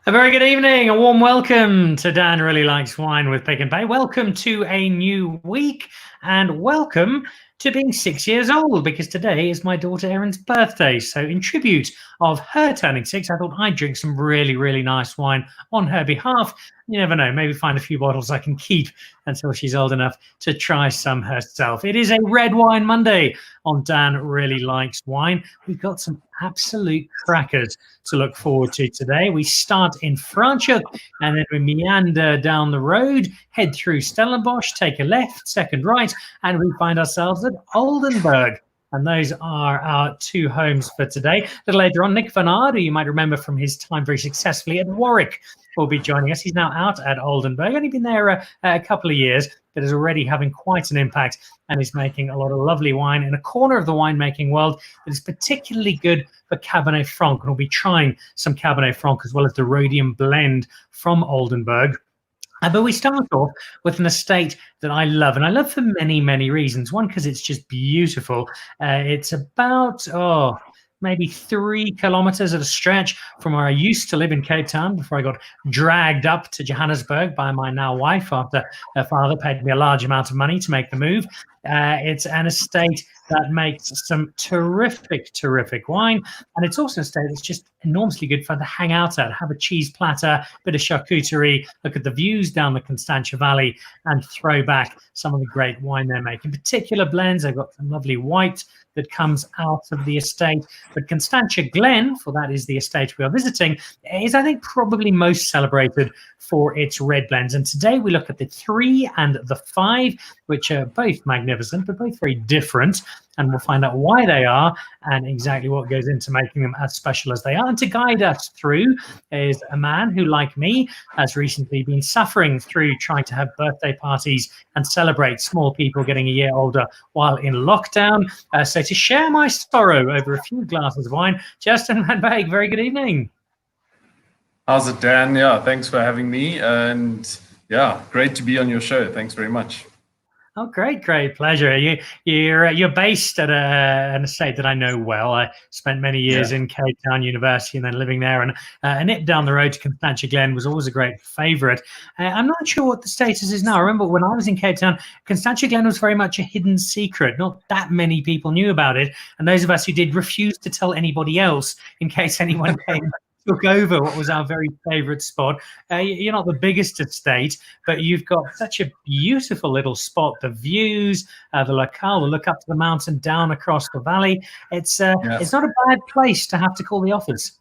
A very good evening, a warm welcome to Dan Really Likes Wine with Pick and Pay. Welcome to a new week and welcome to being 6 years old, because today is my daughter Erin's birthday. So in tribute of her turning 6, I thought I'd drink some really, really nice wine on her behalf. You never know, maybe find a few bottles I can keep until she's old enough to try some herself. It is a Red Wine Monday on Dan Really Likes Wine. We've got some absolute crackers to look forward to today. We start in Franschhoek and then we meander down the road, head through Stellenbosch, take a left, second right, and we find ourselves at Oldenburg. And those are our two homes for today. A little later on, Nic van Aarde, you might remember from his time very successfully at Warwick, will be joining us. He's now out at Oldenburg, only been there a couple of years, but is already having quite an impact and is making a lot of lovely wine in a corner of the winemaking world that is particularly good for Cabernet Franc. And we'll be trying some Cabernet Franc as well as the Rhodium blend from Oldenburg. But we start off with an estate that I love, and I love for many, many reasons. One, because it's just beautiful. It's about, maybe 3 kilometers at a stretch from where I used to live in Cape Town before I got dragged up to Johannesburg by my now wife after her father paid me a large amount of money to make the move. It's an estate that makes some terrific, terrific wine. And it's also a estate that's just enormously good fun to hang out at, have a cheese platter, bit of charcuterie, look at the views down the Constantia Valley and throw back some of the great wine they're making. Particular blends, they've got some lovely white that comes out of the estate. But Constantia Glen, for that is the estate we are visiting, is, I think, probably most celebrated for its red blends. And today we look at the 3 and the 5, which are both magnificent, but both very different. And we'll find out why they are and exactly what goes into making them as special as they are. And to guide us through is a man who, like me, has recently been suffering through trying to have birthday parties and celebrate small people getting a year older while in lockdown. So to share my sorrow over a few glasses of wine, Justin van Wyk, very good evening. How's it, Dan? Yeah, thanks for having me. And yeah, great to be on your show. Thanks very much. Oh, great pleasure. You're based at an estate that I know well. I spent many years in Cape Town University and then living there, and a nip down the road to Constantia Glen was always a great favourite. I'm not sure what the status is now. I remember when I was in Cape Town, Constantia Glen was very much a hidden secret. Not that many people knew about it, and those of us who did refused to tell anybody else in case anyone came took over what was our very favorite spot. You're not the biggest estate, but you've got such a beautiful little spot. The views, the locale, the look up to the mountain, down across the valley. It's not a bad place to have to call the office.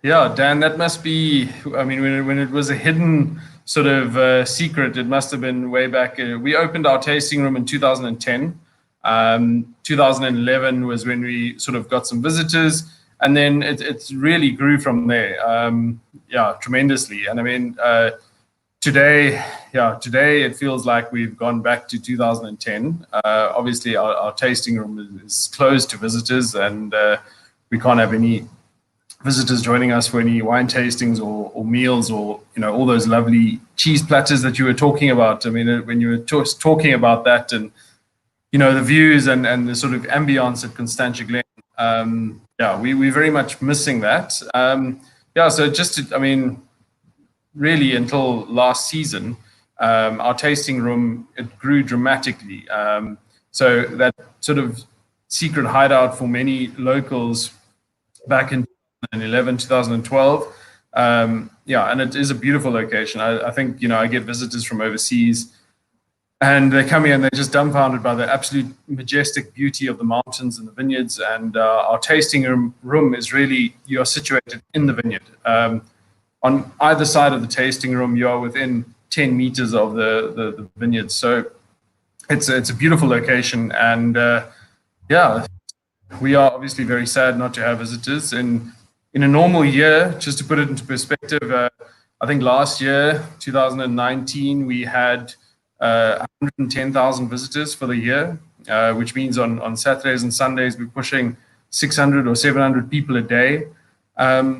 Yeah, Dan, that must be, I mean, when it was a hidden sort of secret, it must have been way back. We opened our tasting room in 2010. 2011 was when we sort of got some visitors. And then it really grew from there, tremendously. And I mean, today it feels like we've gone back to 2010. Obviously, our tasting room is closed to visitors, and we can't have any visitors joining us for any wine tastings or meals or, all those lovely cheese platters that you were talking about. I mean, when you were talking about that and, the views and the sort of ambience at Constantia Glen, we're very much missing that. So really until last season, our tasting room, it grew dramatically. So that sort of secret hideout for many locals back in 2011, 2012. And it is a beautiful location. I think, I get visitors from overseas, and they come here and they're just dumbfounded by the absolute majestic beauty of the mountains and the vineyards. And our tasting room is really, you are situated in the vineyard. On either side of the tasting room, you are within 10 meters of the vineyards. So it's a beautiful location. And we are obviously very sad not to have visitors. In a normal year, just to put it into perspective, I think last year, 2019, we had 110,000 visitors for the year, which means on Saturdays and Sundays we're pushing 600 or 700 people a day.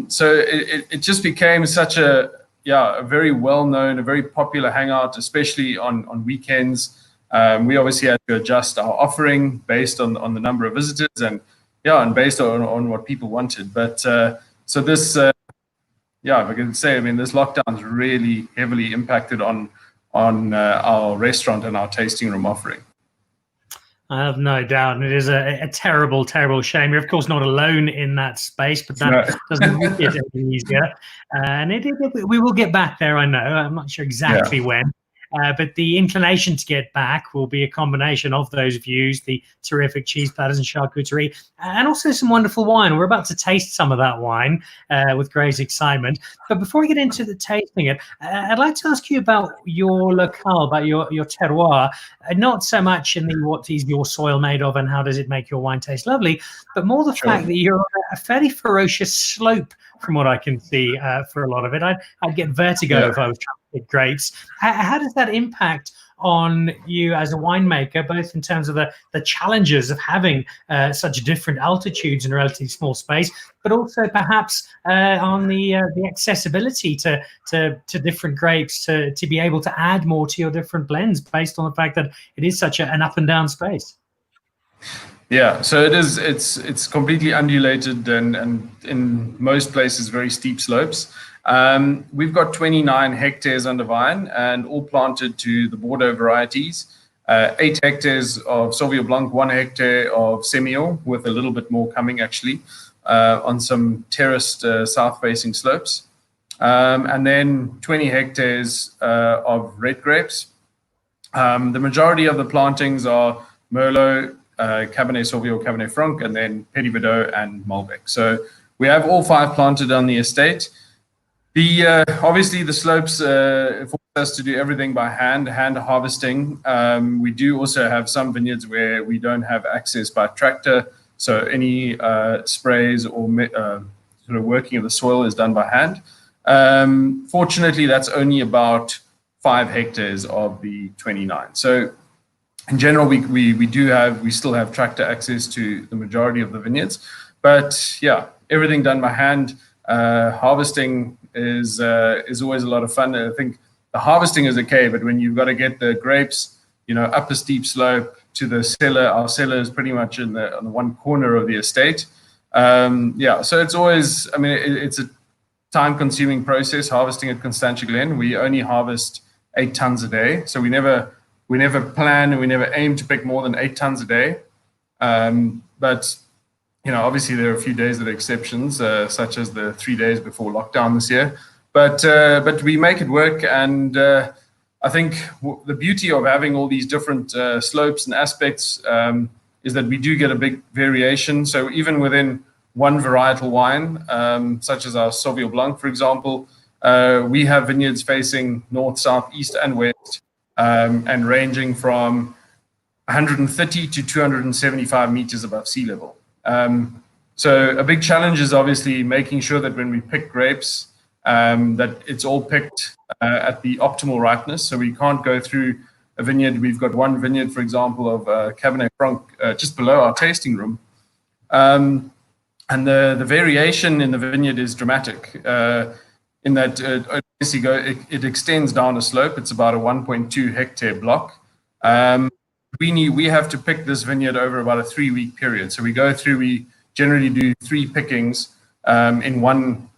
So it just became such a very well-known, a very popular hangout, especially on weekends. We obviously had to adjust our offering based on the number of visitors and based on what people wanted. But so this yeah, if I can say, I mean, this lockdown's really heavily impacted on our restaurant and our tasting room offering. I have no doubt, and it is a terrible, terrible shame. You're of course not alone in that space, but that doesn't make it any easier. And we will get back there. I know. I'm not sure exactly when. But the inclination to get back will be a combination of those views, the terrific cheese platters and charcuterie, and also some wonderful wine. We're about to taste some of that wine with great excitement. But before we get into the tasting it, I'd like to ask you about your locale, about your terroir. Not so much in the what is your soil made of and how does it make your wine taste lovely, but more the fact that you're on a fairly ferocious slope from what I can see for a lot of it. I'd get vertigo if I was trying to pick grapes. How does that impact on you as a winemaker, both in terms of the challenges of having such different altitudes in a relatively small space, but also perhaps on the accessibility to different grapes to be able to add more to your different blends based on the fact that it is such an up and down space? Yeah, so it is. It's completely undulated and in most places very steep slopes. We've got 29 hectares under vine and all planted to the Bordeaux varieties. 8 hectares of Sauvignon Blanc, 1 hectare of Semillon, with a little bit more coming actually on some terraced south-facing slopes, and then 20 hectares of red grapes. The majority of the plantings are Merlot, Cabernet Sauvignon, Cabernet Franc, and then Petit Verdot and Malbec. So we have all 5 planted on the estate. Obviously the slopes force us to do everything by hand harvesting. We do also have some vineyards where we don't have access by tractor, so any sprays or sort of working of the soil is done by hand. Fortunately, that's only about 5 hectares of the 29. So in general, we still have tractor access to the majority of the vineyards, but yeah, everything done by hand. Harvesting is always a lot of fun. I think the harvesting is okay, but when you've got to get the grapes, up a steep slope to the cellar, our cellar is pretty much on the one corner of the estate. So it's always, I mean, it's a time-consuming process harvesting at Constantia Glen. We only harvest 8 tons a day, so we never plan and we never aim to pick more than 8 tons a day. But obviously there are a few days that are exceptions, such as the 3 days before lockdown this year. But we make it work, and I think the beauty of having all these different slopes and aspects is that we do get a big variation. So even within one varietal wine, such as our Sauvignon Blanc, for example, we have vineyards facing north, south, east, and west, and ranging from 130 to 275 meters above sea level. So a big challenge is obviously making sure that when we pick grapes, that it's all picked at the optimal ripeness. So we can't go through a vineyard. We've got one vineyard, for example, of Cabernet Franc just below our tasting room. And the variation in the vineyard is dramatic in that it extends down a slope. It's about a 1.2 hectare block. We have to pick this vineyard over about a 3-week period. So we generally do 3 pickings in one,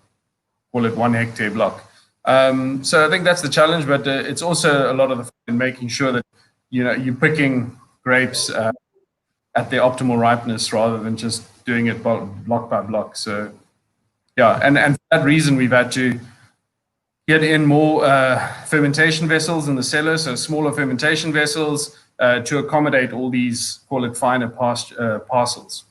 call it 1 hectare block. So I think that's the challenge, but it's also a lot of the fun in making sure that you're picking grapes at their optimal ripeness rather than just doing it block by block. So yeah, and for that reason we've had to get in more fermentation vessels in the cellar, so smaller fermentation vessels to accommodate all these, call it finer parcels.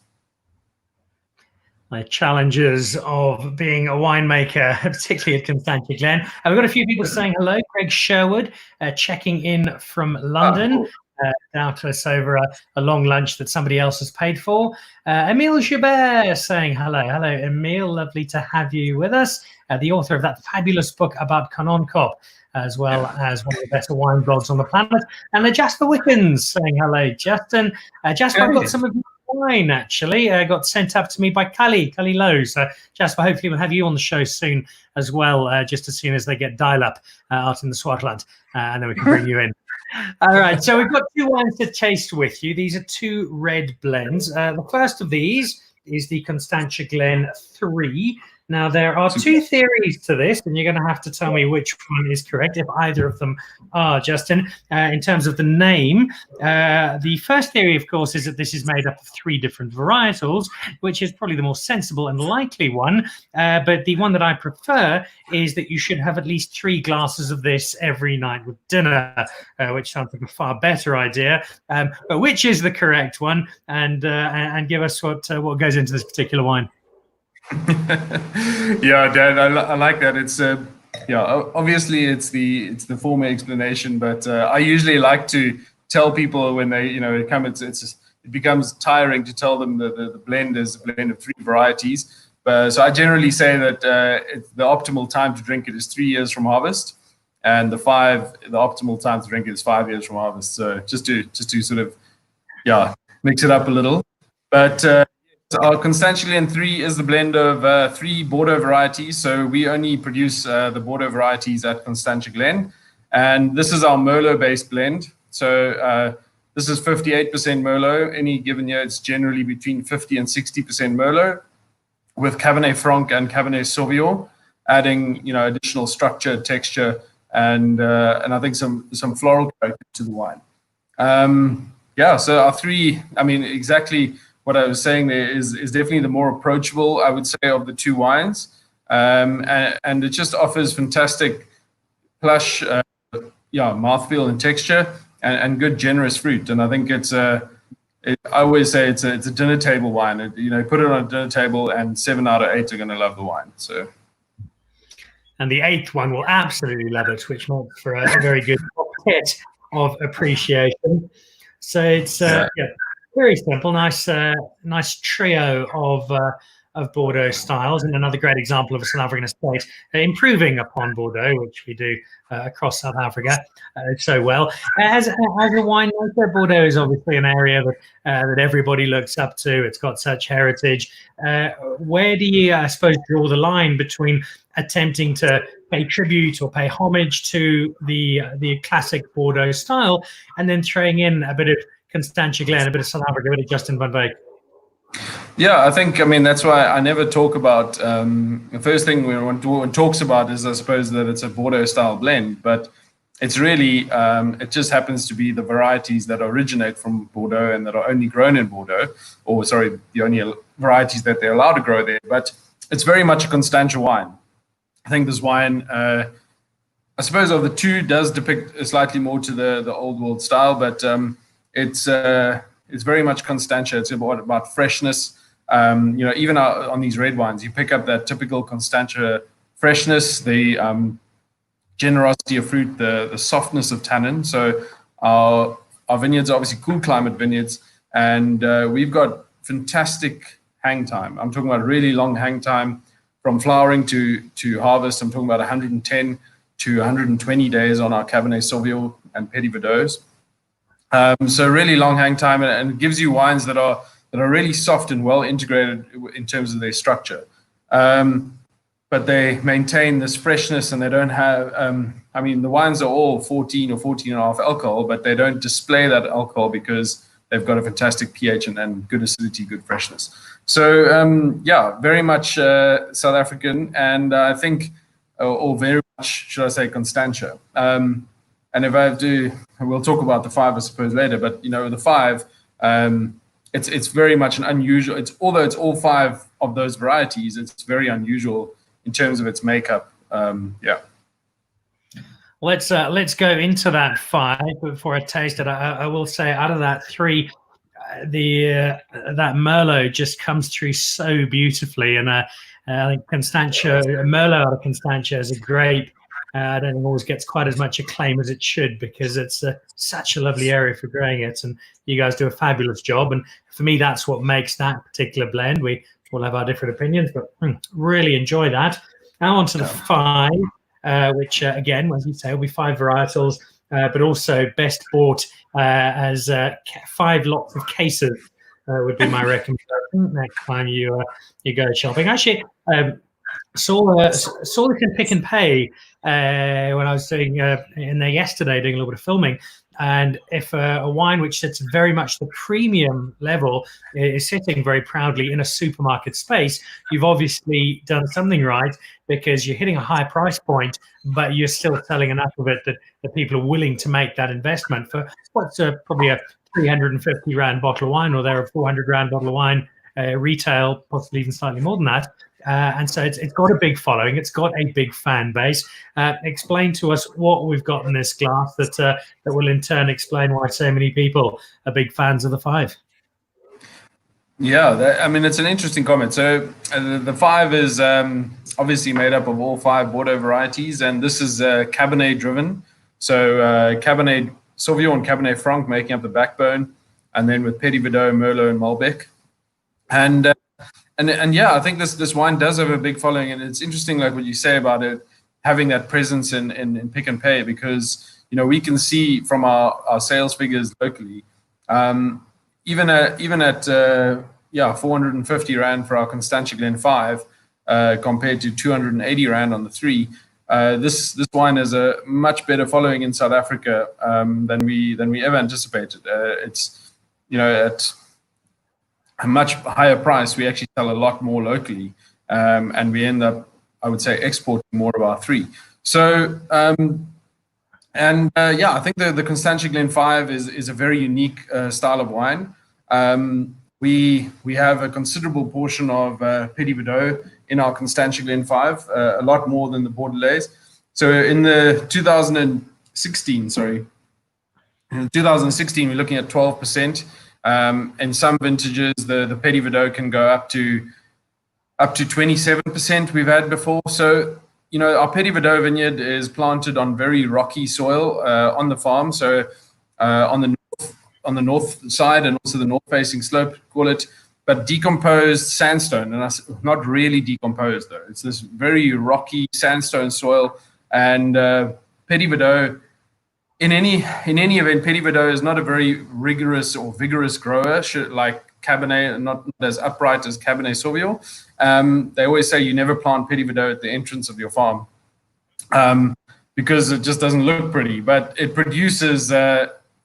The challenges of being a winemaker, particularly at Constantia Glen. We've got a few people saying hello. Greg Sherwood checking in from London. Doubtless over a long lunch that somebody else has paid for. Emile Joubert saying hello. Hello, Emile. Lovely to have you with us. The author of that fabulous book about Canoncop, as well as one of the better wine blogs on the planet. And Jasper Wickens saying hello, Justin. Jasper, I've got some of your wine, actually. Got sent up to me by Cully Lowe. So, Jasper, hopefully we'll have you on the show soon as well, just as soon as they get dial-up out in the Swartland, and then we can bring you in. All right, so we've got 2 wines to taste with you. These are 2 red blends. The first of these is the Constantia Glen 3. Now, there are two theories to this, and you're going to have to tell me which one is correct, if either of them are, Justin. In terms of the name, the first theory, of course, is that this is made up of 3 different varietals, which is probably the more sensible and likely one. But the one that I prefer is that you should have at least 3 glasses of this every night with dinner, which sounds like a far better idea. But which is the correct one? And give us what goes into this particular wine. Yeah, Dan, I like that. It's obviously it's the former explanation, but I usually like to tell people when they come, it becomes tiring to tell them the blend is a blend of 3 varieties. So I generally say that the optimal time to drink it is 3 years from harvest, and the optimal time to drink it is 5 years from harvest. So just to sort of mix it up a little, but. Our Constantia Glen 3 is the blend of 3 Bordeaux varieties. So we only produce the Bordeaux varieties at Constantia Glen. And this is our Merlot-based blend. So this is 58% Merlot. Any given year, it's generally between 50 and 60% Merlot, with Cabernet Franc and Cabernet Sauvignon, adding additional structure, texture, and I think some floral character to the wine. So our 3, exactly what I was saying there is definitely the more approachable, I would say, of the 2 wines, and it just offers fantastic plush, mouthfeel and texture, and good generous fruit. And I think I always say it's a dinner table wine. Put it on a dinner table, and 7 out of 8 are going to love the wine. So, and the 8th one will absolutely love it, which makes for a very good hit of appreciation. So it's very simple, nice trio of Bordeaux styles, and another great example of a South African estate improving upon Bordeaux, which we do across South Africa so well. As a winemaker, Bordeaux is obviously an area that everybody looks up to. It's got such heritage. Where do you, I suppose, draw the line between attempting to pay tribute or pay homage to the classic Bordeaux style, and then throwing in a bit of Constantia Glen, a bit of South Africa, a bit of Justin van Wyk? Yeah, I think, that's why I never talk about, the first thing one talks about is, I suppose, that it's a Bordeaux style blend, but it's really, it just happens to be the varieties that originate from Bordeaux and that are only grown in Bordeaux, or sorry, the only varieties that they're allowed to grow there, but it's very much a Constantia wine. I think this wine, I suppose of the 2, does depict slightly more to the old world style, but it's very much Constantia. It's about freshness. Even on these red wines, you pick up that typical Constantia freshness, the generosity of fruit, the softness of tannin. So our vineyards are obviously cool climate vineyards, and we've got fantastic hang time. I'm talking about really long hang time from flowering to harvest. I'm talking about 110 to 120 days on our Cabernet Sauvignon and Petit Verdot. So really long hang time, and it gives you wines that are really soft and well integrated in terms of their structure. But they maintain this freshness, and they don't have, the wines are all 14 or 14.5 alcohol, but they don't display that alcohol because they've got a fantastic pH and good acidity, good freshness. So, very much South African, and I think, or very much, should I say, Constantia. And if I have to, we'll talk about the 5, I suppose, later, but, the 5, it's very much an unusual, although it's all 5 of those varieties, it's very unusual in terms of its makeup. Let's go into that 5 before I taste it. I will say, out of that 3, that Merlot just comes through so beautifully, and I think Merlot out of Constantia is a great. I don't think it always gets quite as much acclaim as it should, because it's such a lovely area for growing it, and you guys do a fabulous job. And for me, that's what makes that particular blend. We all have our different opinions, but really enjoy that. Now on to the 5, which again, as you say, will be 5 varietals, but also best bought as 5 lots of cases would be my recommendation next time you go shopping. Actually, saw this in Pick and Pay when I was doing in there yesterday, doing a little bit of filming. And if a wine which sits very much the premium level is sitting very proudly in a supermarket space, you've obviously done something right, because you're hitting a high price point, but you're still selling enough of it that people are willing to make that investment for what's probably a 350 Rand bottle of wine, or there a 400 Rand bottle of wine retail, possibly even slightly more than that. And so it's got a big following. It's got a big fan base. Explain to us what we've got in this glass that will in turn explain why so many people are big fans of the Five. Yeah, I mean, it's an interesting comment. So the Five is obviously made up of all 5 Bordeaux varieties, and this is Cabernet driven. So Cabernet Sauvignon and Cabernet Franc making up the backbone, and then with Petit Verdot, Merlot, and Malbec. And yeah, I think this wine does have a big following, and it's interesting, like what you say about it having that presence in Pick and Pay, because we can see from our sales figures locally, even at 450 Rand for our Constantia Glen 5 compared to 280 Rand on the 3. This wine has a much better following in South Africa than we ever anticipated. It's at a much higher price, we actually sell a lot more locally, and we end up, I would say, exporting more of our 3. So, I think the Constantia Glen 5 is a very unique style of wine. We have a considerable portion of Petit Verdot in our Constantia Glen 5, a lot more than the Bordelais. So in the 2016, we're looking at 12%. In some vintages, the Petit Verdot can go up to 27%. We've had before. So our Petit Verdot vineyard is planted on very rocky soil on the farm. So on the north side, and also the north-facing slope, call it, but decomposed sandstone, and not really decomposed though. It's this very rocky sandstone soil, and Petit Verdot. In any event, Petit Verdot is not a very rigorous or vigorous grower, like Cabernet, not as upright as Cabernet Sauvignon. They always say you never plant Petit Verdot at the entrance of your farm because it just doesn't look pretty, but it produces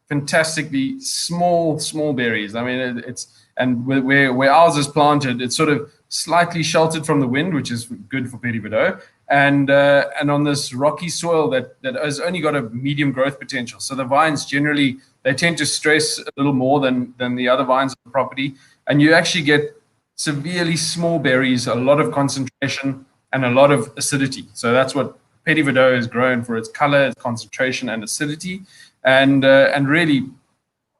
fantastically small berries. I mean, where ours is planted, it's sort of slightly sheltered from the wind, which is good for Petit Verdot. And on this rocky soil that has only got a medium growth potential. So the vines generally, they tend to stress a little more than the other vines on the property. And you actually get severely small berries, a lot of concentration, and a lot of acidity. So that's what Petit Verdot is grown for: its color, its concentration, and acidity. And really,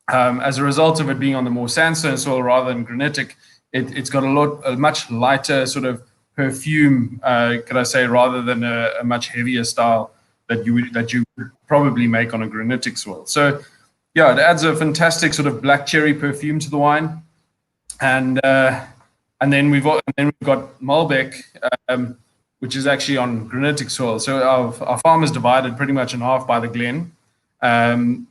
as a result of it being on the more sandstone soil rather than granitic, it's got a much lighter sort of perfume, could I say, rather than a much heavier style that you would probably make on a granitic soil. So yeah, it adds a fantastic sort of black cherry perfume to the wine, and then we've got Malbec, which is actually on granitic soil. So our farm is divided pretty much in half by the Glen, and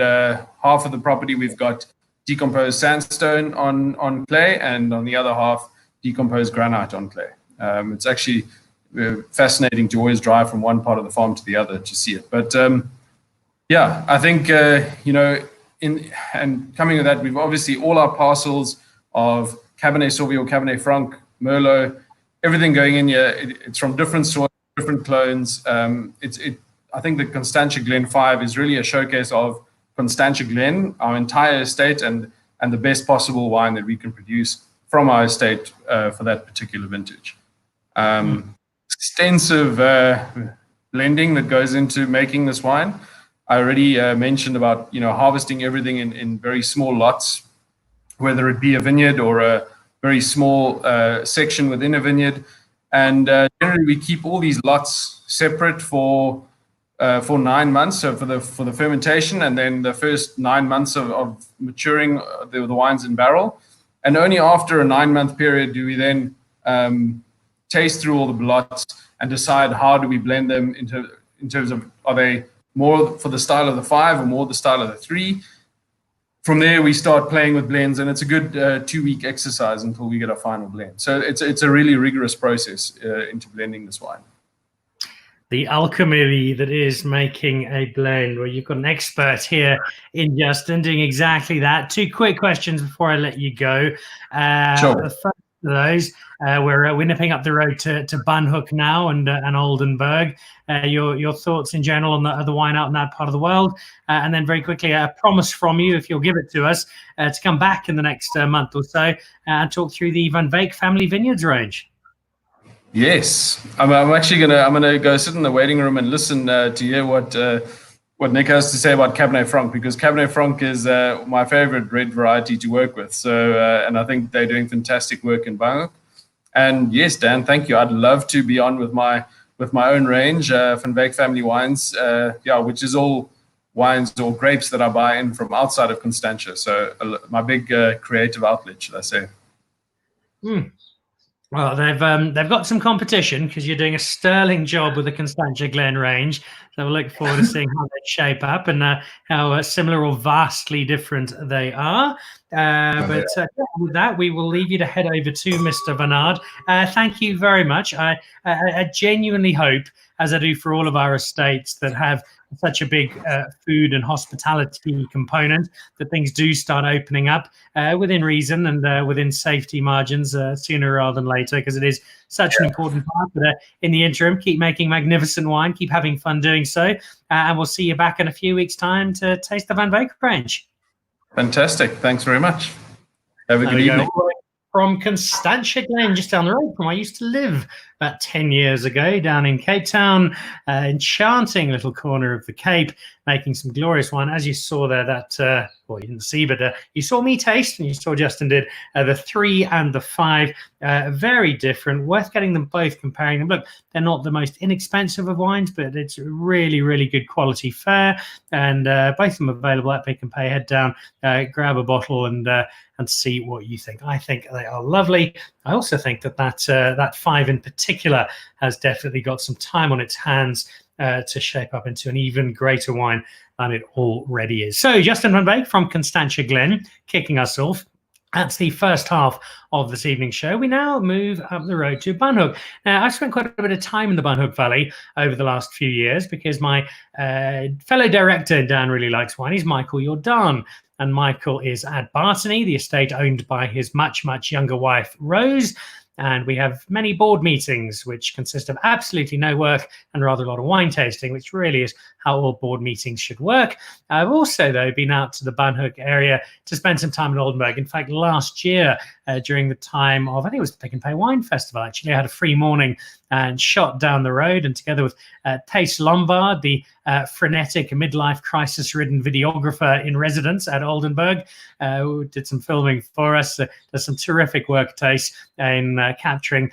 half of the property we've got decomposed sandstone on clay, and on the other half decomposed granite on clay. It's actually fascinating to always drive from one part of the farm to the other to see it. But yeah, I think and coming with that, we've obviously all our parcels of Cabernet Sauvignon, Cabernet Franc, Merlot, everything going in here. It's from different soils, different clones. I think the Constantia Glen 5 is really a showcase of Constantia Glen, our entire estate, and the best possible wine that we can produce from our estate for that particular vintage. Extensive blending that goes into making this wine. I already mentioned about harvesting everything in very small lots, whether it be a vineyard or a very small section within a vineyard. And generally, we keep all these lots separate for 9 months, so for the fermentation, and then the first 9 months of maturing the wines in barrel. And only after a 9-month period do we then taste through all the lots and decide how do we blend them in terms of, are they more for the style of the 5 or more the style of the 3. From there, we start playing with blends, and it's a good 2-week exercise until we get our final blend. So it's a really rigorous process into blending this wine. the alchemy that is making a blend. Well, you've got an expert here in Justin doing exactly that. Two quick questions before I let you go. Sure. The first of those, we're nipping up the road to Banhoek now and Oldenburg. Your thoughts in general on the wine out in that part of the world, and then very quickly a promise from you, if you'll give it to us, to come back in the next month or so and talk through the Van Wyk family vineyards range. Yes, I'm actually gonna go sit in the waiting room and listen to hear what Nic has to say about Cabernet Franc, because Cabernet Franc is my favorite red variety to work with. So and I think they're doing fantastic work in Banhoek. And yes, Dan, thank you. I'd love to be on with my own range, Van Wyk family wines, which is all wines or grapes that I buy in from outside of Constantia. So my big creative outlet, should I say. Well, they've got some competition because you're doing a sterling job with the Constantia Glen range. So we'll look forward to seeing how they shape up and how similar or vastly different they are. But with that, we will leave you to head over to Mr. van Aarde. Thank you very much. I genuinely hope, as I do for all of our estates that have such a big food and hospitality component, that things do start opening up within reason and within safety margins sooner rather than later, because it is such an important part. But in the interim, keep making magnificent wine, keep having fun doing so, and we'll see you back in a few weeks' time to taste the Van Wyk range. Fantastic. Thanks very much. Have a good evening. From Constantia Glen, just down the road from where I used to live about 10 years ago, down in Cape Town, enchanting little corner of the Cape, making some glorious wine. As you saw there, that, well, you didn't see, but you saw me taste, and you saw Justin did, the 3 and the 5, very different, worth getting them both, comparing them. Look, they're not the most inexpensive of wines, but it's really, really good quality fare, and both of them available at Pick and Pay. Head down, grab a bottle, and see what you think. I think they are lovely. I also think that 5 in particular has definitely got some time on its hands to shape up into an even greater wine than it already is. So Justin van Wyk from Constantia Glen kicking us off. That's the first half of this evening's show. We now move up the road to Banhoek. Now, I've spent quite a bit of time in the Banhoek Valley over the last few years because my fellow director, Dan Really Likes Wine, is Michael Jordan. And Michael is at Bartony, the estate owned by his much, much younger wife, Rose. And we have many board meetings, which consist of absolutely no work and rather a lot of wine tasting, which really is how all board meetings should work. I've also, though, been out to the Banhoek area to spend some time in Oldenburg. In fact, last year, during the time of, I think it was Pick and Pay Wine Festival, actually, I had a free morning and shot down the road, and together with Thijs Lombard, the frenetic midlife crisis-ridden videographer in residence at Oldenburg, who did some filming for us. There's some terrific work, Thijs, in capturing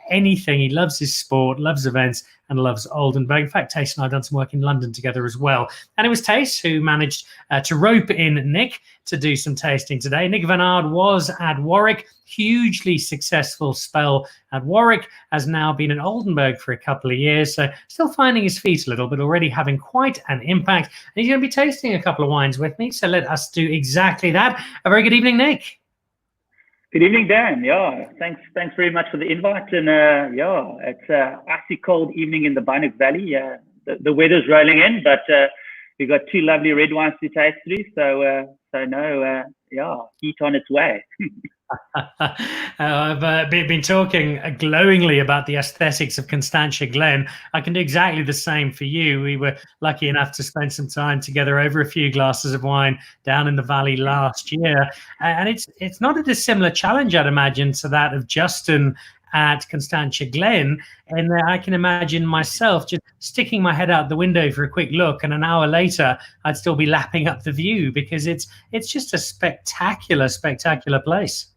anything. He loves his sport, loves events, and loves Oldenburg. In fact, Thijs and I have done some work in London together as well. And it was Thijs who managed to rope in Nic to do some tasting today. Nic van Aarde was at Warwick, hugely successful spell at Warwick, has now been in Oldenburg for a couple of years, so still finding his feet a little, but already having quite an impact. And he's going to be tasting a couple of wines with me, so let us do exactly that. A very good evening, Nic. Good evening, Dan. Yeah, thanks very much for the invite. And it's an icy cold evening in the Banhoek Valley. The weather's rolling in, but we've got 2 lovely red wines to taste through. So heat on its way. I've been talking glowingly about the aesthetics of Constantia Glen. I can do exactly the same for you. We were lucky enough to spend some time together over a few glasses of wine down in the valley last year, and it's not a dissimilar challenge, I'd imagine, to that of Justin at Constantia Glen. And I can imagine myself just sticking my head out the window for a quick look, and an hour later I'd still be lapping up the view, because it's just a spectacular place.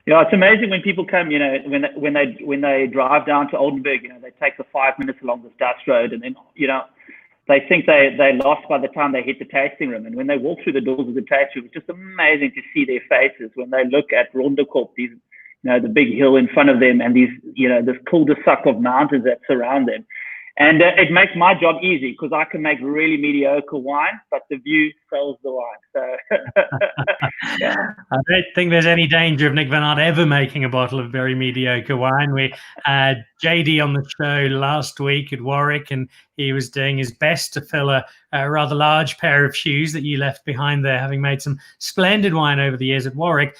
Yeah, it's amazing when people come, when they drive down to Oldenburg, they take the 5 minutes along this dust road, and then, they think they're lost by the time they hit the tasting room. And when they walk through the doors of the tasting room, it's just amazing to see their faces when they look at Rhodium, these, the big hill in front of them, and these, this cul-de-sac of mountains that surround them. And it makes my job easy, because I can make really mediocre wine, but the view sells the wine. So I don't think there's any danger of Nic van Aarde ever making a bottle of very mediocre wine. We had JD on the show last week at Warwick, and he was doing his best to fill a rather large pair of shoes that you left behind there, having made some splendid wine over the years at Warwick.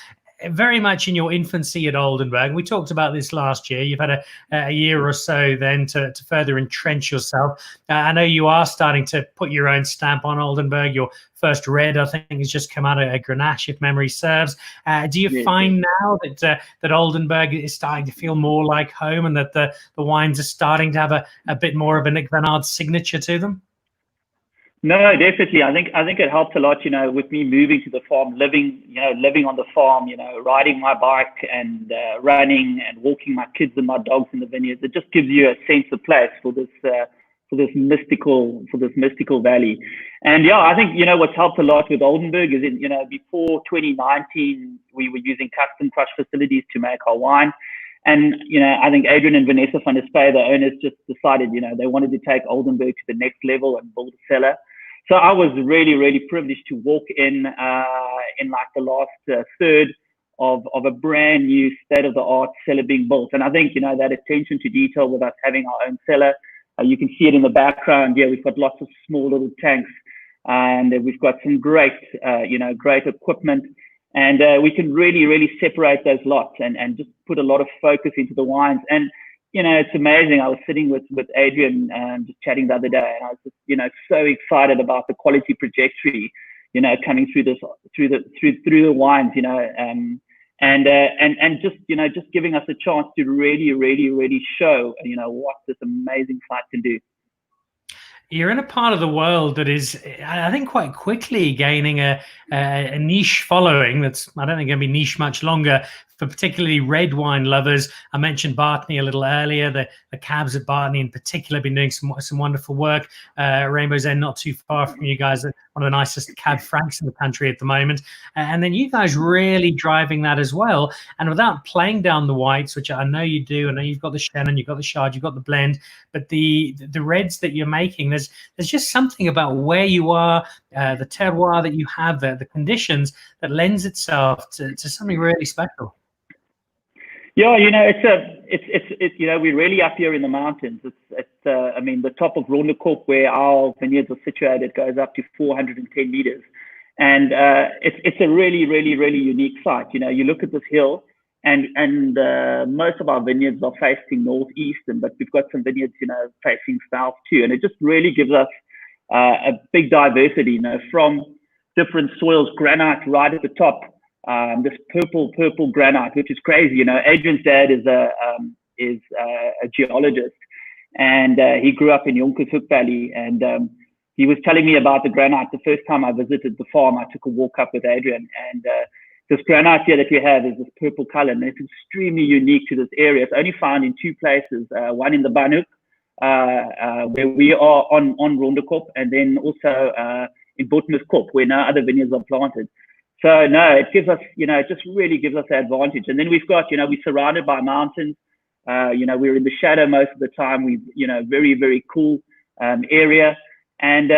Very much in your infancy at Oldenburg. We talked about this last year. You've had a year or so then to further entrench yourself. I know you are starting to put your own stamp on Oldenburg. Your first red, I think, has just come out of Grenache, if memory serves. Do you find now that Oldenburg is starting to feel more like home, and that the wines are starting to have a bit more of a Nic van Aarde signature to them? No, definitely. I think it helped a lot, with me moving to the farm, living on the farm, riding my bike and running and walking my kids and my dogs in the vineyards. It just gives you a sense of place for this mystical valley. And yeah, I think, what's helped a lot with Oldenburg is before 2019, we were using custom crush facilities to make our wine. And, I think Adrian and Vanessa van der Spey, the owners, just decided, they wanted to take Oldenburg to the next level and build a cellar. So I was really, really privileged to walk in like the last third of a brand new state-of-the-art cellar being built. And I think, that attention to detail with us having our own cellar, you can see it in the background. Yeah, we've got lots of small little tanks, and we've got some great equipment. And we can really, really separate those lots and just put a lot of focus into the wines. And it's amazing. I was sitting with Adrian just chatting the other day, and I was just, so excited about the quality trajectory, coming through the wines, and just giving us a chance to really, really, really show, what this amazing site can do. You're in a part of the world that is, I think, quite quickly gaining a niche following that's, I don't think, going to be niche much longer, for particularly red wine lovers. I mentioned Bartney a little earlier. The cabs at Bartney in particular have been doing some wonderful work. Rainbow's End, not too far from you guys, one of the nicest cab francs in the country at the moment. And then you guys really driving that as well. And without playing down the whites, which I know you do, I know you've got the Chenin, you've got the Chard, you've got the blend, but the reds that you're making, there's just something about where you are, the terroir that you have there, the conditions, that lends itself to something really special. Yeah, it's we're really up here in the mountains. The top of Rhodium, where our vineyards are situated, goes up to 410 meters, and it's a really, really, really unique site. You look at this hill, and most of our vineyards are facing northeastern, but we've got some vineyards, facing south too, and it just really gives us a big diversity, from different soils, granite right at the top. This purple granite, which is crazy. Adrian's dad is a geologist, and he grew up in Jonkershoek Valley, and he was telling me about the granite. The first time I visited the farm, I took a walk up with Adrian, and this granite here that we have is this purple color, and it's extremely unique to this area. It's only found in two places, one in the Banhoek, where we are on Rhodium, and then also in Banhoek, where no other vineyards are planted. So no, it gives us, it just really gives us the advantage. And then we've got, we're surrounded by mountains. We're in the shadow most of the time. We've, very, very cool area, and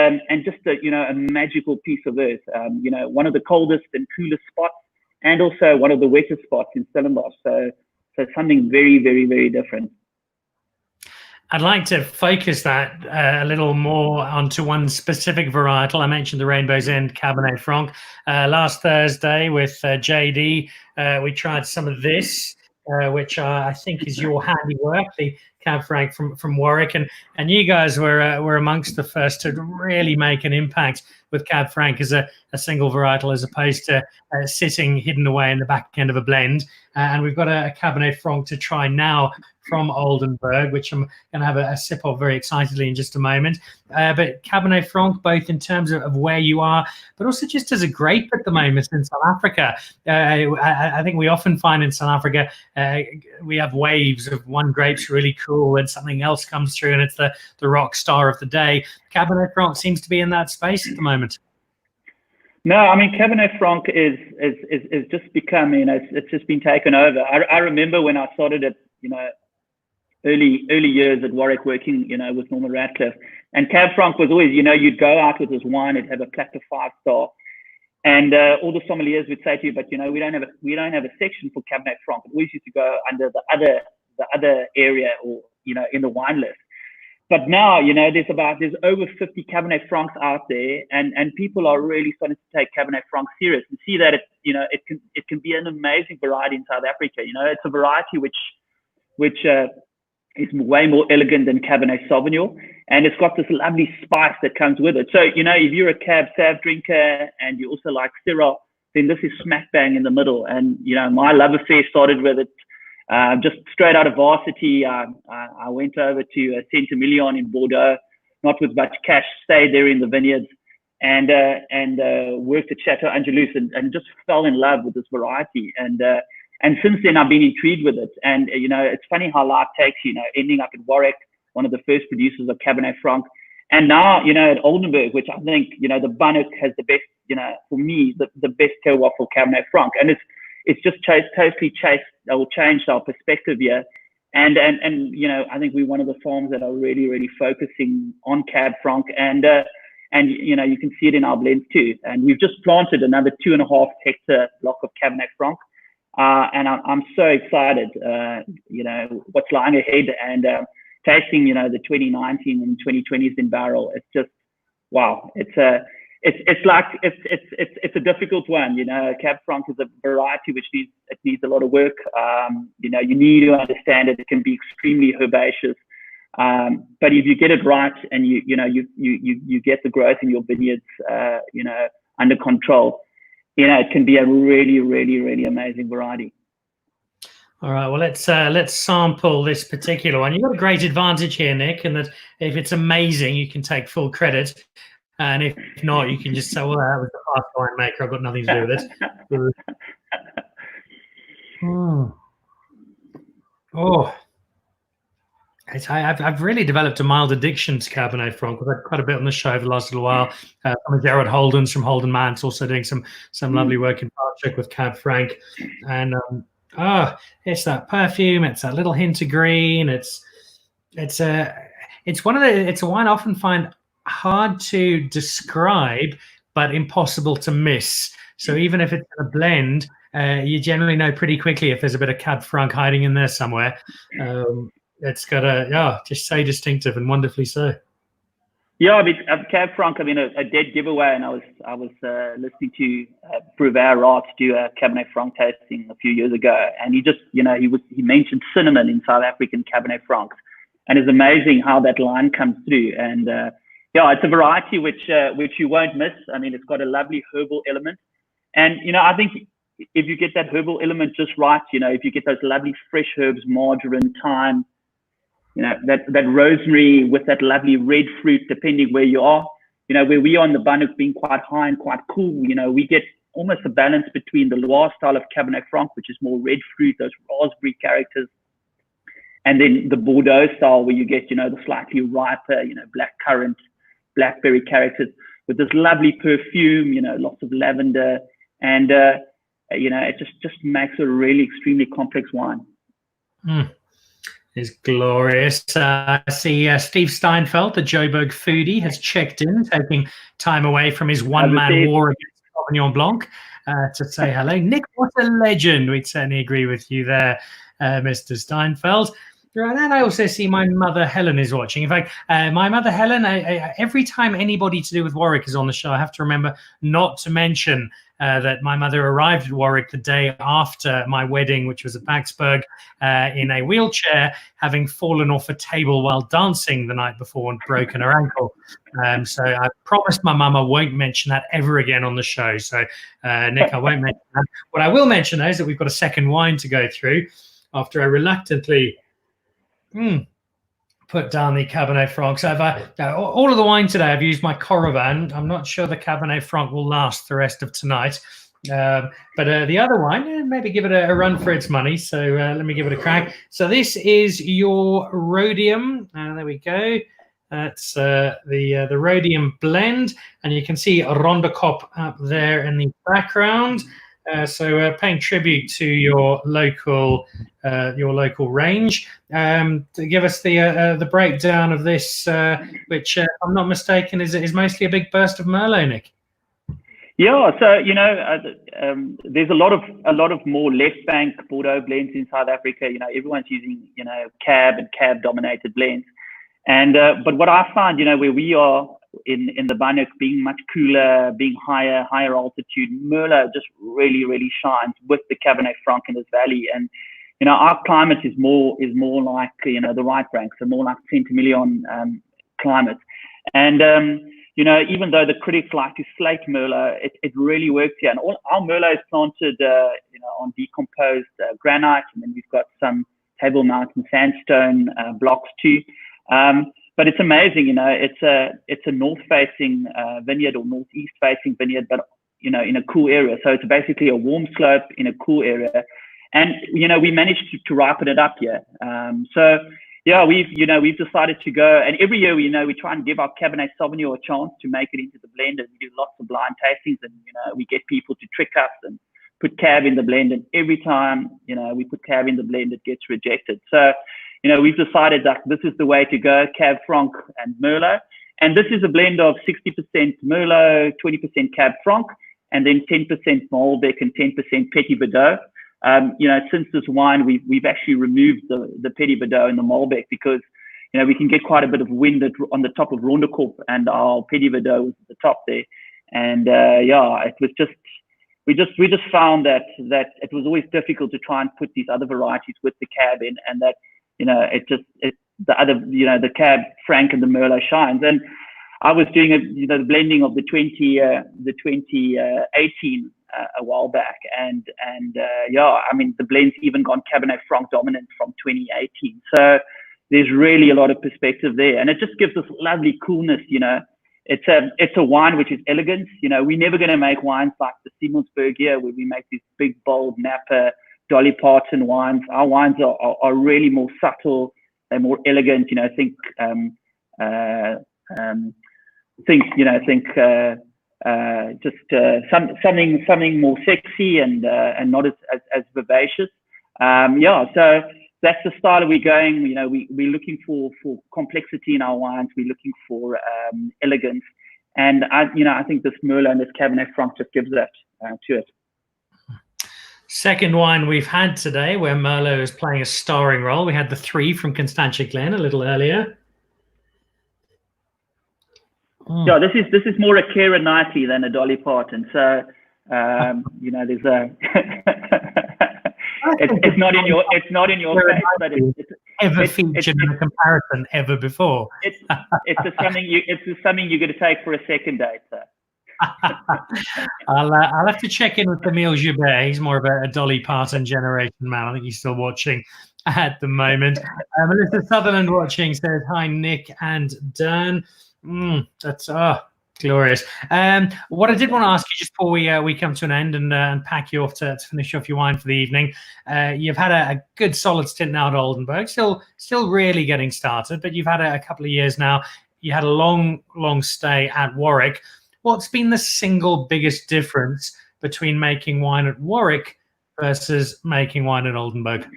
just a magical piece of earth. One of the coldest and coolest spots, and also one of the wettest spots in Stellenbosch. So something very, very, very different. I'd like to focus that a little more onto one specific varietal. I mentioned the Rainbow's End Cabernet Franc. Last Thursday with JD, we tried some of this, which I think is your handiwork, the Cab Franc from Warwick. And you guys were amongst the first to really make an impact with Cab Franc as a single varietal, as opposed to sitting hidden away in the back end of a blend. And we've got a Cabernet Franc to try now from Oldenburg, which I'm going to have a sip of very excitedly in just a moment. But Cabernet Franc, both in terms of where you are, but also just as a grape at the moment in South Africa. I think we often find in South Africa, we have waves of one grape's really cool and something else comes through and it's the rock star of the day. Cabernet Franc seems to be in that space at the moment. No, I mean, Cabernet Franc is just become, it's just been taken over. I remember when I started at, early years at Warwick working, with Norman Radcliffe, and Cab Franc was always, you'd go out with this wine, it'd have a plaque of 5-star. And all the sommeliers would say to you, but we don't have a section for Cabernet Franc. It always used to go under the other area, or in the wine list. But now, there's over 50 Cabernet Francs out there, and people are really starting to take Cabernet Franc serious and see that it can be an amazing variety in South Africa. It's a variety which is way more elegant than Cabernet Sauvignon, and it's got this lovely spice that comes with it. So, if you're a Cab Sav drinker and you also like Syrah, then this is smack bang in the middle. And, my love affair started with it. Just straight out of varsity, I went over to Saint-Emilion in Bordeaux, not with much cash, stayed there in the vineyards, and worked at Chateau Angelus, and just fell in love with this variety. And since then, I've been intrigued with it. And, it's funny how life takes you, ending up at Warwick, one of the first producers of Cabernet Franc. And now, at Oldenburg, which I think, the Banhoek has the best, for me, the best terroir for Cabernet Franc. And it's just totally changed our perspective here. And I think we're one of the farms that are really, really focusing on Cab Franc. And you can see it in our blends too. And we've just planted another 2.5 hectare block of Cabernet Franc. And I'm so excited, what's lying ahead, and tasting, the 2019 and 2020s in barrel. It's just, wow. It's a difficult one. Cab Franc is a variety which needs a lot of work. You need to understand it. It can be extremely herbaceous. But if you get it right, and you get the growth in your vineyards, under control, it can be a really, really, really amazing variety. All right, well, let's sample this particular one. You've got a great advantage here, Nic, in that if it's amazing, you can take full credit. And if not, you can just say, well, that was the fast winemaker. I've got nothing to do with it. I've really developed a mild addiction to Cabernet Franc. We've had quite a bit on the show over the last little while. Gerard Holden's from Holden Mance, also doing some lovely work in partnership with Cab Franc. And it's that perfume. It's that little hint of green. It's a wine I often find hard to describe, but impossible to miss. So even if it's a blend, you generally know pretty quickly if there's a bit of Cab Franc hiding in there somewhere. It's got just so distinctive, and wonderfully so. Yeah, I mean, Cab Franc, a dead giveaway, and I was listening to Breuvert Rart do a Cabernet Franc tasting a few years ago, and he mentioned cinnamon in South African Cabernet Francs, and it's amazing how that line comes through. And it's a variety which you won't miss. I mean, it's got a lovely herbal element, and I think if you get that herbal element just right, if you get those lovely fresh herbs, marjoram, thyme, that rosemary with that lovely red fruit, depending where you are, where we are in the Banhoek being quite high and quite cool, we get almost a balance between the Loire style of Cabernet Franc, which is more red fruit, those raspberry characters, and then the Bordeaux style, where you get, the slightly riper, black currant, blackberry characters with this lovely perfume, lots of lavender, and, it just makes a really extremely complex wine. Is glorious. I see Steve Steinfeld, the Joburg foodie, has checked in, taking time away from his one-man war against Sauvignon Blanc to say hello. Nic, what a legend. We'd certainly agree with you there, Mr. Steinfeld. Right, and I also see my mother Helen is watching. In fact, my mother Helen, every time anybody to do with Warwick is on the show, I have to remember not to mention that my mother arrived at Warwick the day after my wedding, which was at Baxburg, in a wheelchair, having fallen off a table while dancing the night before and broken her ankle. So I promised my mum I won't mention that ever again on the show. So, Nic, I won't mention that. What I will mention, though, is that we've got a second wine to go through after I reluctantly put down the Cabernet Franc. So all of the wine today, I've used my Coravan. I'm not sure the Cabernet Franc will last the rest of tonight. But the other wine, maybe give it a run for its money. So let me give it a crack. So this is your Rhodium. There we go. That's the Rhodium blend. And you can see Rondekop up there in the background. So paying tribute to your local range. To give us the breakdown of this, which if I'm not mistaken is mostly a big burst of Merlot, Nic. Yeah, so there's a lot of more left bank Bordeaux blends in South Africa. Everyone's using cab and cab dominated blends, and but what I find, where we are in the Banhoek, being much cooler, being higher altitude, Merlot just really shines with the Cabernet Franc in this valley. And our climate is more like the right rank, so more like Saint-Emilion climate. And even though the critics like to slate Merlot, it really works here. And all our Merlot is planted on decomposed granite, and then we've got some Table Mountain sandstone blocks too. But it's amazing, it's a north-facing vineyard or northeast-facing vineyard, but in a cool area. So it's basically a warm slope in a cool area, and we managed to ripen it up here. So yeah, we've decided to go, and every year we try and give our Cabernet Sauvignon a chance to make it into the blend, and we do lots of blind tastings, and we get people to trick us and put cab in the blend, and every time we put cab in the blend, it gets rejected. So we've decided that this is the way to go: Cab Franc and Merlot. And this is a blend of 60% Merlot, 20% Cab Franc, and then 10% Malbec and 10% Petit Verdot. Since this wine, we've actually removed the Petit Verdot and the Malbec because we can get quite a bit of wind on the top of Rhodium, and our Petit Verdot was at the top there. And it was just we just found that it was always difficult to try and put these other varieties with the Cab in, and that the Cab Franc and the Merlot shines. And I was doing the blending of the 2018 a while back, and the blend's even gone Cabernet Franc dominant from 2018. So there's really a lot of perspective there, and it just gives us lovely coolness. It's a wine which is elegance. We're never going to make wines like the Siemensberg here, where we make these big, bold Napa, Dolly Parton wines. Our wines are really more subtle. They're more elegant. Think something more sexy and not as vivacious. So that's the style we're going. We're looking for complexity in our wines. We're looking for elegance, and I think this Merlot and this Cabernet Franc just gives that to it. Second wine we've had today, where Merlot is playing a starring role. We had the 3 from Constantia Glen a little earlier. Yeah, this is more a Keira Knightley than a Dolly Parton. So there's a it's not in your face, but it's ever featured in a comparison ever before. It's something you're going to take for a second date. So. I'll have to check in with Emile Joubert. He's more of a Dolly Parton generation man. I think he's still watching at the moment. Melissa Sutherland watching says, hi, Nick and Dan. That's glorious. What I did want to ask you just before we come to an end and pack you off to finish off your wine for the evening, you've had a good solid stint now at Oldenburg, still really getting started, but you've had a couple of years now. You had a long stay at Warwick. What's been the single biggest difference between making wine at Warwick versus making wine at Oldenburg?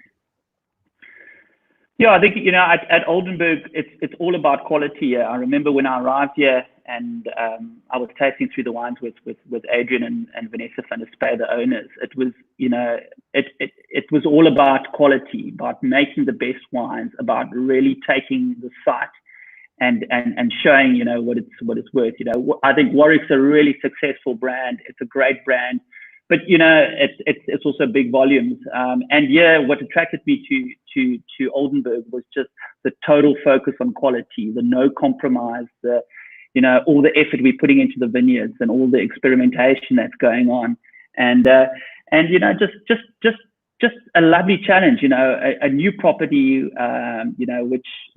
Yeah, I think at Oldenburg, it's all about quality. I remember when I arrived here, and I was tasting through the wines with Adrian and Vanessa van der Spey, the owners. It was it was all about quality, about making the best wines, about really taking the site and showing what it's worth. I think Warwick's a really successful brand. It's a great brand, but it's also big volumes. And yeah, what attracted me to Oldenburg was just the total focus on quality, the no compromise, all the effort we're putting into the vineyards and all the experimentation that's going on, and just a lovely challenge, a new property,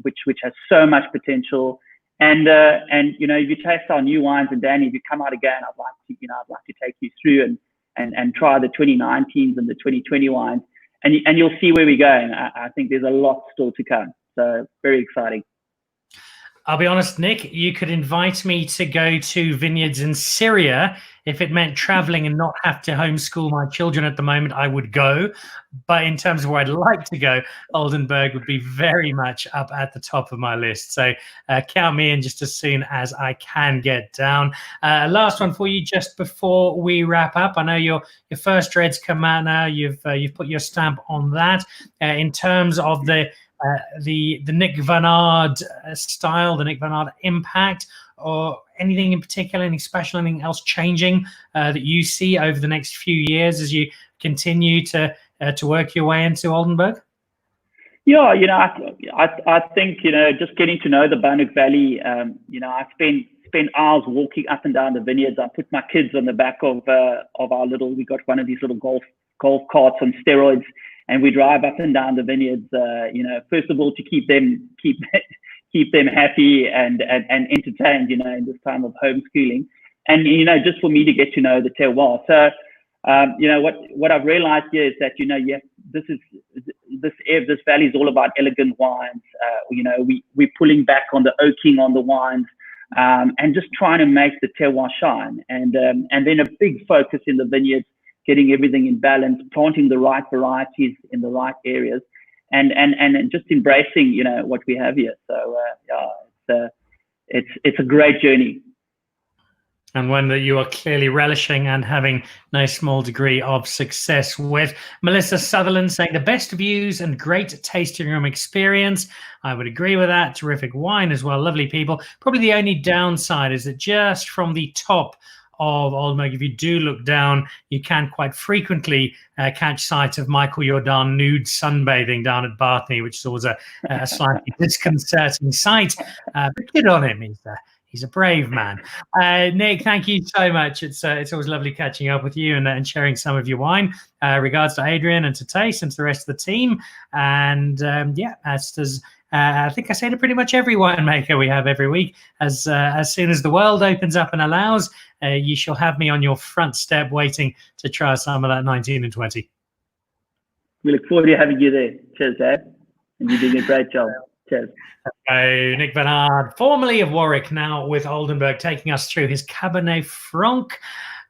which has so much potential, and if you taste our new wines, and Danny, if you come out again, I'd like to take you through and try the 2019s and the 2020 wines, and you'll see where we're going. I think there's a lot still to come, so very exciting. I'll be honest, Nick, you could invite me to go to vineyards in Syria. If it meant traveling and not have to homeschool my children at the moment, I would go. But in terms of where I'd like to go, Oldenburg would be very much up at the top of my list. So count me in just as soon as I can get down. Last one for you just before we wrap up. I know your first Reds come out now. You've put your stamp on that. In terms of the Nic van Aarde style, the Nic van Aarde impact, or anything in particular, anything special, anything else changing that you see over the next few years as you continue to work your way into Oldenburg? Yeah, I think just getting to know the Banhoek Valley. I spend hours walking up and down the vineyards. I put my kids on the back of our little. We got one of these little golf carts on steroids. And we drive up and down the vineyards, first of all, to keep them happy and entertained, in this time of homeschooling. And, just for me to get to know the terroir. So, what I've realized here is that, this valley is all about elegant wines. We're pulling back on the oaking on the wines, and just trying to make the terroir shine. And then a big focus in the vineyards, getting everything in balance, planting the right varieties in the right areas, and just embracing, what we have here. So it's a great journey. And one that you are clearly relishing and having no small degree of success with. Melissa Sutherland saying the best views and great tasting room experience. I would agree with that. Terrific wine as well. Lovely people. Probably the only downside is that just from the top of Oldenburg, if you do look down, you can quite frequently catch sight of Michael Jordan nude sunbathing down at Bartney, which is always a slightly disconcerting sight. But good on him. He's a brave man. Nick, thank you so much. It's always lovely catching up with you and sharing some of your wine. Regards to Adrian and to Tace and to the rest of the team. And as does I think I say to pretty much every winemaker we have every week, as soon as the world opens up and allows, you shall have me on your front step waiting to try some of that 19 and 20. We look forward to having you there. Cheers, Dad. And you're doing a great job. Cheers. Nic van Aarde, formerly of Warwick, now with Oldenburg, taking us through his Cabernet Franc,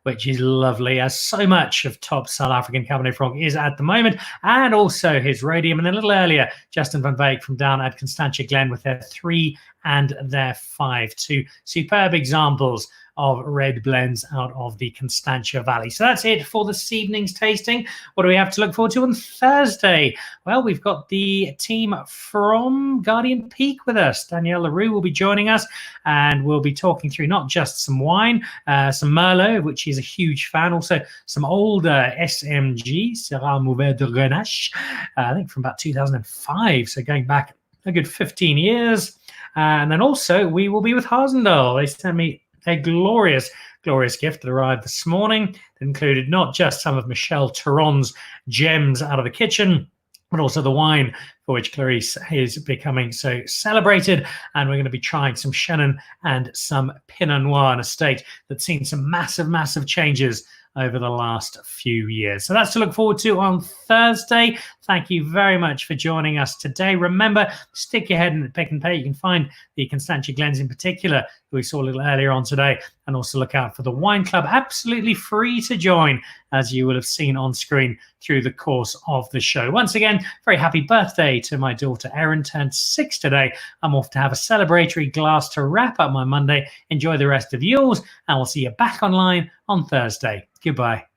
which is lovely, as so much of top South African Cabernet Franc is at the moment, and also his Rhodium. And then a little earlier, Justin van Wyk from down at Constantia Glen with their 3 and their 5. 2 superb examples of red blends out of the Constantia Valley. So that's it for this evening's tasting. What do we have to look forward to on Thursday? Well, we've got the team from Guardian Peak with us. Danielle Leroux will be joining us, and we'll be talking through not just some wine, some Merlot, of which he's a huge fan, also some older SMG, Syrah Mauvais de Grenache, I think from about 2005, so going back a good 15 years. And then also we will be with Harsendal. They sent me a glorious gift that arrived this morning. It included not just some of Michelle Turon's gems out of the kitchen, but also the wine for which Clarice is becoming so celebrated. And we're going to be trying some Chenin and some Pinot Noir, an estate that's seen some massive changes over the last few years. So that's to look forward to on Thursday. Thank you very much for joining us today. Remember, stick your head in the Pick and Pay. You can find the Constantia Glens in particular that we saw a little earlier on today, and also look out for the Wine Club, absolutely free to join, as you will have seen on screen through the course of the show. Once again, very happy birthday to my daughter Erin, turned 6 today. I'm off to have a celebratory glass to wrap up my Monday. Enjoy the rest of yours, and we'll see you back online on Thursday. Goodbye.